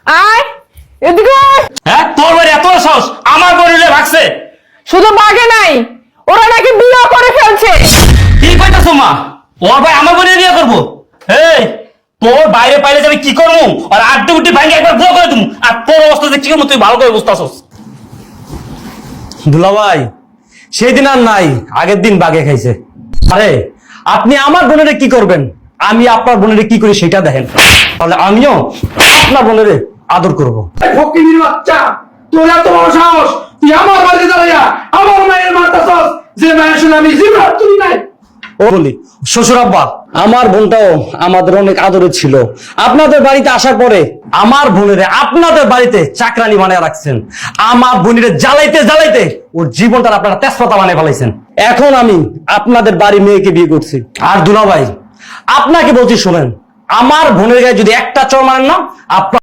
আয় এদিকে আয়। হ্যাঁ, তোর বাড়ি এত সাহস আমার বোনের ভাগছে? শুধু বাগে নাই, ওরা নাকি বিয়ে করে ফেলছে। কি কইতাছো মা? ওর ভাই আমার বোনের বিয়ে করবো? এই, তোর বাইরে পাইলে যাবে কি করবো? আর আড্ডি উড্ডি ভাঙে একবার বুয়া করে তুমি। আর তোর অবস্থা যে কি করবো তুই ভালো করে বুঝতেছস। দুলাভাই সেই দিন আর নাই, আগের দিন বাগে খাইছে। আরে আপনি আমার বোনেরে কি করবেন, আমি আপনার বোনেরে কি করি সেটা দেখেন, তাহলে আমিও আপনার বোনেরে আদর করবো। ফকিনীর বাচ্চা, তোর এত বড় সাহস, তুই আমার বাড়িতে দাঁড়াইয়া আমার মায়ের মারতাছস, যে মায়ের শুনে আমি জীবন তুই নাই। ও বলি শ্বশুর আব্বা, আমার বোনটাও আমাদের অনেক আদরে ছিল। আপনাদের বাড়িতে আসার পরে আমার বোনেরে আপনাদের বাড়িতে চাকরানি বানিয়ে রাখছেন। আমার বোনেরে জ্বালাইতে জ্বালাইতে ওর জীবনটা আপনারা তেজপাতা বানিয়ে ফেলাইছেন। এখন আমি আপনাদের বাড়ি মেয়েকে বিয়ে করছি। আর দুলাভাই আপনাকে বলছি শোনেন, আমার বোনের গায়ে যদি একটা চড় মারেন না, আপনার